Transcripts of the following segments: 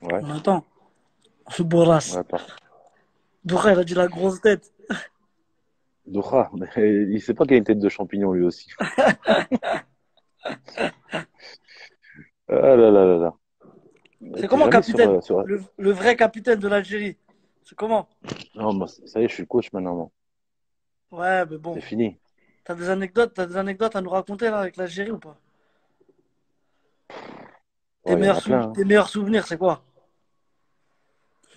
Ouais, On entend. Boras. ouais, parfait. Doura, il a dit la grosse tête. Doha, mais il sait pas qu'il a une tête de champignon lui aussi. Ah là là là là. C'est T'es comment, jamais capitaine? sur... Le vrai capitaine de l'Algérie. C'est comment? Non, moi, ça y est, je suis coach maintenant, moi. Ouais, mais C'est bon. fini. T'as des anecdotes à nous raconter là avec l'Algérie ou pas? Ouais, il y en a plein, hein. Tes meilleurs souvenirs, c'est quoi?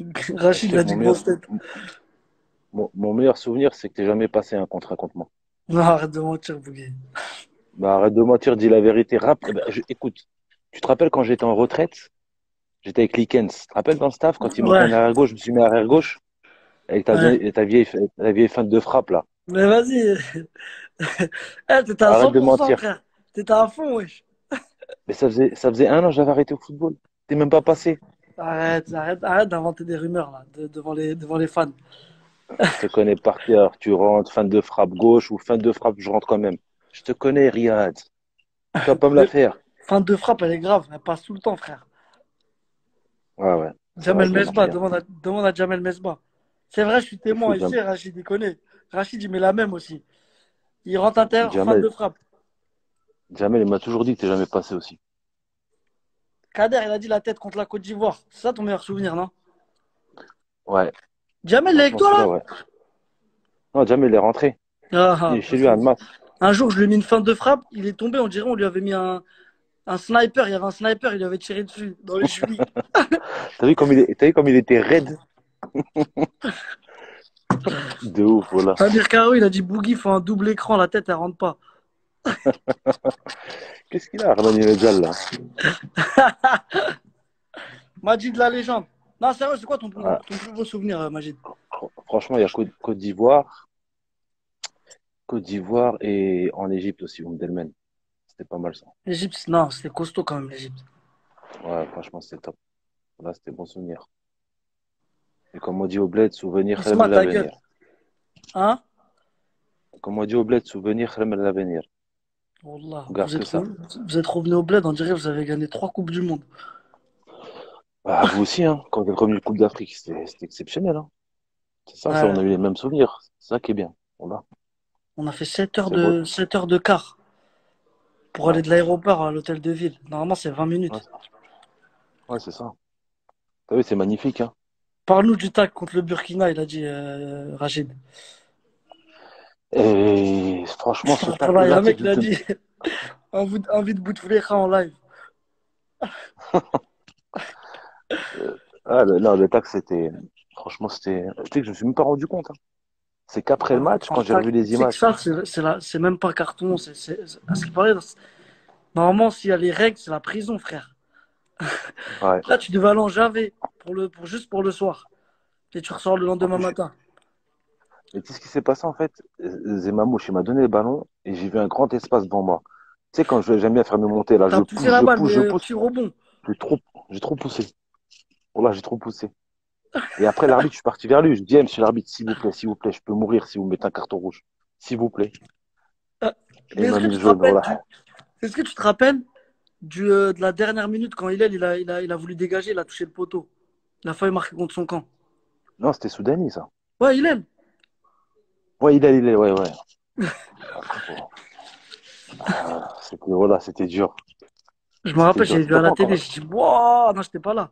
Bah, je Rachid sais l'a que dit grosse tête. mon meilleur souvenir, c'est que t'es jamais passé un contre moi. Non, arrête de mentir, Bouguer. Bah, arrête de mentir, dis la vérité. Écoute, tu te rappelles quand j'étais en retraite, j'étais avec Likens. Tu te rappelles dans le staff, quand il manquait Ouais, un arrière gauche, je me suis mis arrière gauche avec ouais. ta vieille feinte de frappe, là. Mais vas-y. Eh, t'étais à Arrête de 100%, mentir. frère. T'étais à fond, wesh. Mais ça faisait un an que j'avais arrêté au football. T'es même pas passé. Arrête d'inventer des rumeurs là, devant les fans. Je te connais par cœur. Tu rentres, fin de frappe gauche ou fin de frappe, je rentre quand même. Je te connais, Riyad. Tu vas pas me la Mais faire. fin de frappe, elle est grave. Elle passe tout le temps, frère. Ouais, ouais. C'est vrai Jamel qu'elle marche Mesba, bien. demande à Jamel Mesba. C'est vrai, je suis C'est fou, témoin, il sait, Rachid, il connaît. Rachid, il met la même aussi. Il rentre intérieur, fin Jamel, de frappe. Jamel, il m'a toujours dit que t'es jamais passé aussi. Kader, il a dit la tête contre la Côte d'Ivoire. C'est ça ton meilleur souvenir, non? Ouais, Jamel, il est avec franchement, toi celui-là, là? ouais. Non, Jamel, il est rentré. Ah, Il ah, est chez parce lui que à Annemasse. un jour, je lui ai mis une fin de frappe, il est tombé, on dirait, on lui avait mis un sniper. Il y avait un sniper, il lui avait tiré dessus, dans les chevilles. T'as vu comme il était raide? De ouf, voilà. Amir Karo, il a dit Boogie, faut un double écran, la tête, elle rentre pas. Qu'est-ce qu'il a, Armani Medjal, là? Majid la légende. Non, sérieux, c'est quoi Ah, ton plus beau souvenir, Majid? franchement, il y a Côte d'Ivoire et en Égypte aussi, Delmen. C'était pas mal ça. L'Égypte, non, c'était costaud quand même, l'Égypte. Ouais, franchement, c'était top. Là, c'était bon souvenir. Et comme on dit au bled, souvenir, khair Isma, min ta gueule. l'avenir. Hein? Comme on dit au bled, souvenir, khair min l'avenir. Wallah, On garde que ça. vous êtes revenu au bled, on dirait que vous avez gagné 3 Coupes du Monde. Bah, vous aussi, hein, quand vous êtes revenu de Coupe d'Afrique, c'était exceptionnel, hein. C'est ça, on Ouais, a eu les mêmes souvenirs. C'est ça qui est bien. Voilà. on a fait C'est beau. 7 heures de car pour aller Ouais, de l'aéroport à l'hôtel de ville. Normalement, c'est 20 ouais, minutes. ouais, c'est ça. T'as vu, c'est magnifique, hein. Parle-nous du tac contre le Burkina, il a dit Rachid. Et franchement, ce Voilà, il y a tacle-là, un tu sais mec que qui a dit envie de Bouteflika en live. ah, non, le tacle, c'était. Franchement, c'était. Tu sais que je me suis même pas rendu compte, hein. C'est qu'après le match, quand j'ai revu Tu les sais que images. ça, c'est même pas carton. À ce qui paraît, normalement, s'il y a les règles, c'est la prison, frère. Ouais. Là, tu devais aller en Javé juste pour le soir. Et tu ressors le En lendemain plus, matin. et tu sais ce qui s'est passé en fait? Zemamouche, il m'a donné le ballon et j'ai vu un grand espace devant moi. Tu sais, j'aime bien faire me monter, là, T'as poussé la balle, mais je pousse. petit rebond. J'ai trop, j'ai trop poussé. Voilà, j'ai trop poussé. Et après, l'arbitre, je suis parti vers lui. Je dis, monsieur l'arbitre, s'il vous plaît, je peux mourir si vous me mettez un carton rouge. S'il vous plaît. Euh, Et Mais il m'a mis le jaune, voilà. est-ce que tu te rappelles de la dernière minute quand il a voulu dégager, il a touché le poteau. Il a failli marquer contre son camp. Non, c'était Soudani, ça. Ouais, il aime. Ouais, ouais, ouais. Après, bon, voilà, c'était dur. Je me C'était rappelle, dur. j'ai vu T'étais à pas la télé. encore. Je dis, waouh, non, j'étais pas là.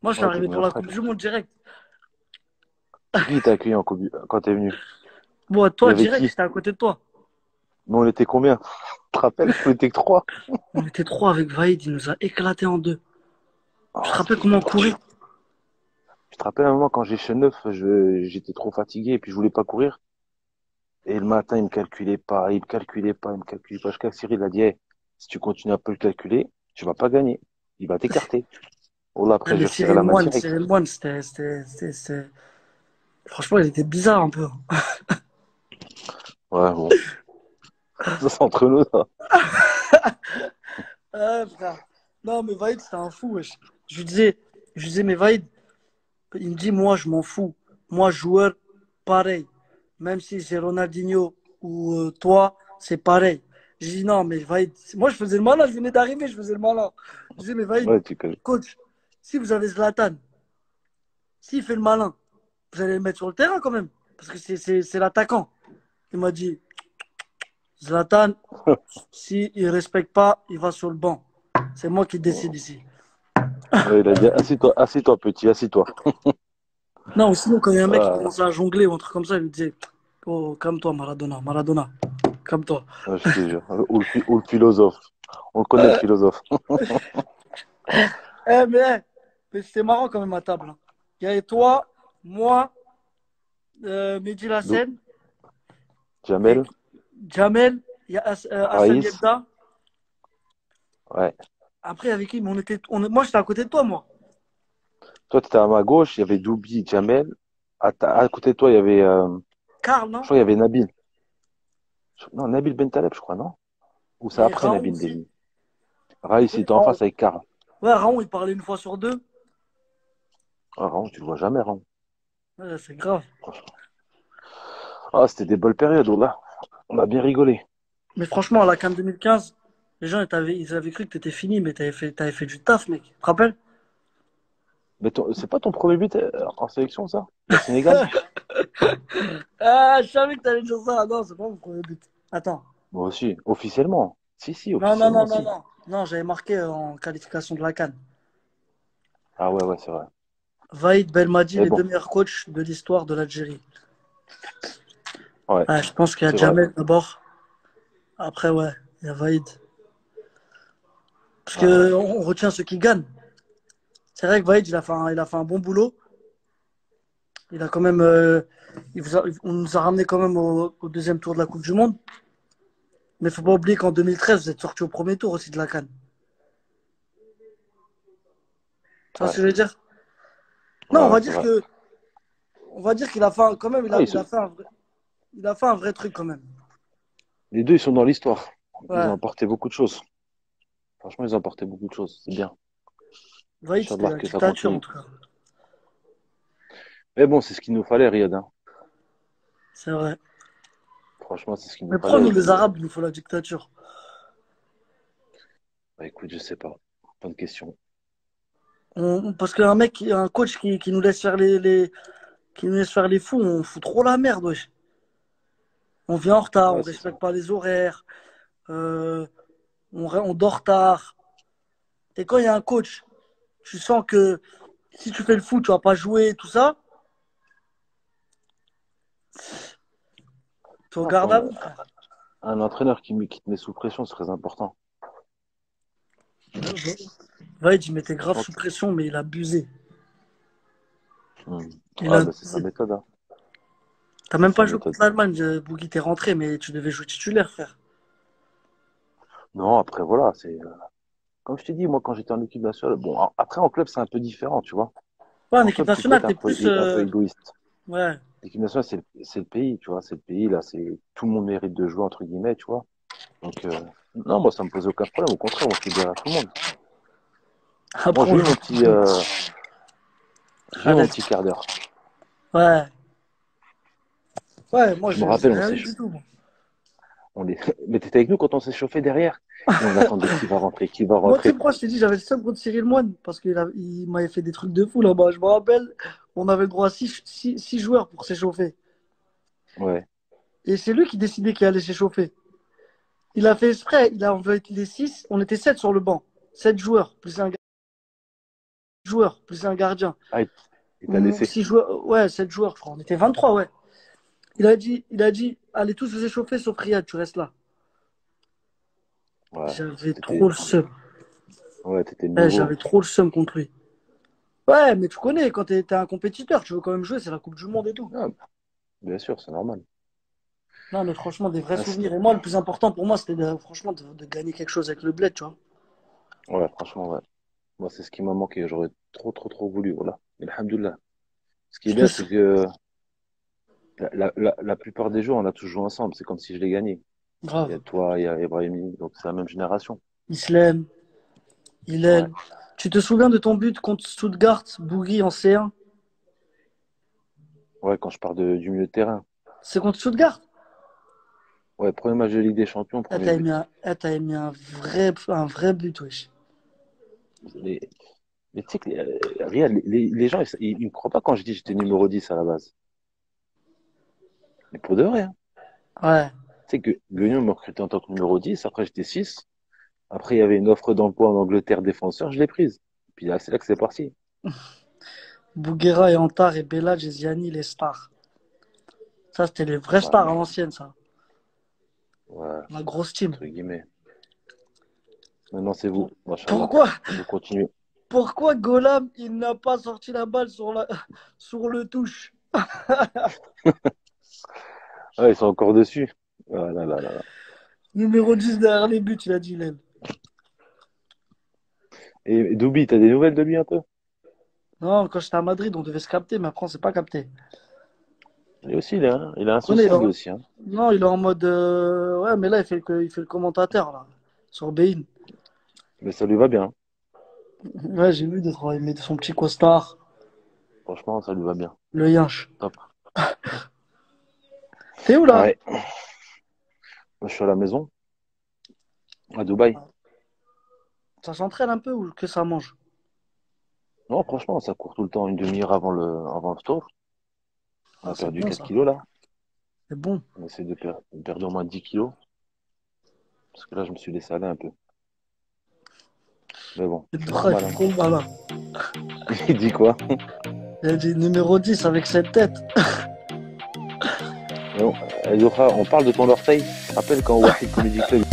Moi, je suis Ouais, t'es arrivé venu pour la après, Coupe toi. du Monde direct. C'est qui t'a accueilli quand t'es venu? Bon, Il y toi, avait direct, qui? j'étais à côté de toi. Mais on était combien? Tu te rappelles? On était que trois. On était trois avec Vaïd, il nous a éclaté en deux. Tu te Ah, rappelles c'était comment on dur. courait? Je te rappelle un moment quand j'ai chez neuf, j'étais trop fatigué et puis je voulais pas courir. Et le matin, il me calculait pas, il me calculait pas, il me calculait pas. Jusqu'à que Cyril a dit, hey, si tu continues un peu le calculer, tu vas pas gagner. Il va t'écarter. Oh là, Ah, après, mais j'ai resserré la main direct. Cyril Moine, franchement, il était bizarre un peu. Ouais, bon. Ça, c'est entre nous, ça. Frère. Non, mais Vaïd, c'était un fou, wesh. Je lui disais, mais Vaïd, il me dit, moi, je m'en fous. Moi, joueur, pareil. Même si c'est Ronaldinho ou toi, c'est pareil. J'ai dit, non, mais Vaïd, moi, je faisais le malin, je venais d'arriver, je faisais le malin. Je disais, mais Vaïd, Ouais, tu connais. coach, si vous avez Zlatan, s'il fait le malin, vous allez le mettre sur le terrain quand même. Parce que c'est l'attaquant. Il m'a dit, Zlatan, s'il ne respecte pas, il va sur le banc. C'est moi qui décide ici. Ouais, il a dit, assis-toi, petit, assis-toi. Non, sinon, quand il y a un mec qui Ah, commence à jongler ou un truc comme ça, il lui dit, oh, calme-toi, Maradona, Maradona, calme-toi. ouais, je te jure. Ou le philosophe. On le connaît, le philosophe. Mais c'était marrant quand même à table, hein. Il y avait toi, moi, Mehdi Nous, Lassen, et Jamel, Jamel, il y a Hassan Raïs, Yebda. ouais. Après, avec qui? Mais moi, j'étais à côté de toi, moi. Toi, tu étais à ma gauche, il y avait Doubi, Jamel. À côté de toi, il y avait, Karl, je non? crois, il y avait Nabil. Non, Nabil Bentaleb, je crois, non? Ou c'est Et après Raon Nabil aussi. Deli. Raïs, il était en Raon. face avec Karl. Ouais, Raon, il parlait une fois sur deux. Ah, Raon, tu le vois jamais, Raon. Ouais, c'est grave. Franchement. Ah, c'était des belles périodes, oh là. On a bien rigolé. Mais franchement, à la CAN 2015, les gens, ils avaient cru que t'étais fini, mais t'avais fait du taf, mec. Tu te rappelles? Mais c'est pas ton premier but en sélection, ça? Au Sénégal? Ah, je savais que t'allais dire ça. Non, c'est pas mon premier but. Attends. Moi aussi, officiellement. Si, si, Non, non, non, officiellement, non, si. non. Non, j'avais marqué en qualification de la CAN. Ah ouais, ouais, c'est vrai. Vaïd Belmadi, Mais les bon, deux meilleurs coachs de l'histoire de l'Algérie. ouais, Ah, je pense qu'il y a c'est vrai. Jamel d'abord. Après, ouais, il y a Vaïd. Parce Ouais, que on retient ceux qui gagnent. C'est vrai que Vaïd, il a fait un bon boulot. Il a quand même, on nous a ramené quand même au deuxième tour de la Coupe du Monde. Mais faut pas oublier qu'en 2013, vous êtes sorti au premier tour aussi de la CAN. Tu vois ce ouais, que je veux dire? Non, ouais, ouais, c'est vrai. on va dire qu'il a fait quand même, Ah, il a fait un vrai truc quand même. les deux, ils sont dans l'histoire. Ils ont Ouais. apporté beaucoup de choses. Franchement, ils ont apporté beaucoup de choses. C'est bien. Vaïd, c'était Inch'Allah la que ça dictature en continue. tout cas. Mais bon, c'est ce qu'il nous fallait, Riyad, hein. C'est vrai. Franchement, c'est ce qu'il nous Mais pourquoi fallait. nous, Et les puis, Arabes, il nous faut la dictature? bah, écoute, je sais pas. Bonne question. Parce qu'un un coach qui nous laisse faire qui nous laisse faire les fous, on fout trop la merde, wesh. On vient en retard, on Ouais, c'est ça. respecte pas les horaires, euh, on dort tard. Et quand il y a un coach, tu sens que si tu fais le fou, tu vas pas jouer, tout ça, tu Ah, faut regardes à vous, frère. un entraîneur qui te met sous pression, c'est très important. Vaïd, il mettait grave Franchement, sous pression, mais il a abusé. hmm. Il a Ouais, bah, c'est sa abusé. méthode, hein. T'as C'est même sa pas joué méthode. contre l'Allemagne, Bougui, t'es rentré, mais tu devais jouer titulaire, frère. Non, après, voilà, c'est, comme je t'ai dit, moi, quand j'étais en équipe nationale, bon, après, en club, c'est un peu différent, tu vois. Ouais, en En équipe club, tu peux nationale, être t'es plus. un peu égoïste. Ouais. L'équipe nationale, c'est le pays, tu vois. C'est le pays, là, c'est, tout le monde mérite de jouer, entre guillemets, tu vois. Donc, non, moi, ça me posait aucun problème. Au contraire, moi, je suis derrière tout le monde. Moi, Après, on joue tout le monde. j'ai eu mon Arrête. petit quart d'heure. Ouais. Ouais, moi, Je me j'ai rappelle, rien eu du tout, moi. mais t'étais avec nous quand on s'est chauffé derrière. Et on attendait qui va rentrer, qui va Moi, tu sais rentrer. pourquoi je t'ai dit, j'avais le seum contre Cyril Moine, parce il m'avait fait des trucs de fou là-bas. Je me rappelle, on avait le droit à six joueurs pour s'échauffer. Ouais. Et c'est lui qui décidait qui allait s'échauffer. Il a fait exprès, il a envoyé les 6, on était 7 sur le banc. 7 joueurs, plus un gardien. Ah, il t'a Ou laissé. 6 joueurs, ouais, 7 joueurs, je crois. On était 23, ouais. Il a dit, allez tous vous échauffer sauf Riyad, tu restes là. Ouais. J'avais trop T'étais, le seum. ouais, t'étais le Ouais, j'avais nouveau. trop le seum contre lui. Ouais, mais tu connais, quand t'es un compétiteur, tu veux quand même jouer, c'est la Coupe du Monde et tout. Ah, bien sûr, c'est normal. Non, mais franchement, des vrais Ah, souvenirs. Et moi, le plus important pour moi, c'était franchement de gagner quelque chose avec le bled, tu vois. ouais, franchement, ouais. Moi, c'est ce qui m'a manqué. J'aurais trop, trop, trop voulu. Voilà. Mais alhamdoulilah. Ce qui est bien, Parce c'est que, que la plupart des jours, on a tous joué ensemble. C'est comme si je l'ai gagné. Il y a grave, toi, il y a Ibrahimi. Donc, c'est la même génération. Islem, Ouais. Hillel. Tu te souviens de ton but contre Stuttgart, Bougui en C1? Ouais, quand je pars du milieu de terrain. C'est contre Stuttgart? Ouais, premier match de Ligue des Champions, Ah, premier but. t'as mis un vrai but, wesh. Mais tu sais que, regarde, les gens, ils me croient pas quand je dis que j'étais numéro 10 à la base. Mais pour de vrai, hein. Ouais. Tu sais que Guignon m'a recruté en tant que numéro 10. Après j'étais 6. Après, il y avait une offre d'emploi en Angleterre défenseur, je l'ai prise. Puis là, c'est là que c'est parti. Bouguera et Antar et Belal et Ziani, les stars. Ça, c'était les vraies Ouais, stars à l'ancienne, ça. ouais, La grosse team. entre guillemets. Maintenant, c'est vous, machallah. Pourquoi, Il faut continuer. pourquoi Golam, il n'a pas sorti la balle sur le touche? Ah, ils sont encore dessus. Ah là là là là. Numéro 10 derrière les buts, il a dit l'aile. Et Doubi, t'as des nouvelles de lui un peu? Non, quand j'étais à Madrid, on devait se capter, mais après, on s'est pas capté. Lui aussi, il a un Connais, souci, lui aussi, hein. non, il est en mode. Ouais, mais là, il fait le commentateur, là, sur Bein. Mais ça lui va bien. Ouais, j'ai vu il met son petit costard, Franchement, ça lui va bien. le yinche. Top. T'es où, Ah là? ouais. Moi, je suis à la maison, à Dubaï. Ça s'entraîne un peu ou que ça mange? Non, franchement, ça court tout le temps, une demi-heure avant le tour. On Ah, a c'est perdu bon, 4 ça. kilos, là. C'est bon. On essaie de perdre au moins 10 kilos. Parce que là, je me suis laissé aller un peu. Mais bon, Le c'est bras, il normal, fait hein. trop le malin. Il dit quoi? Il a dit numéro 10 avec cette tête. Mais bon, Zohra, on parle de ton orteil. Tu te rappelles quand Wahid Comedy Club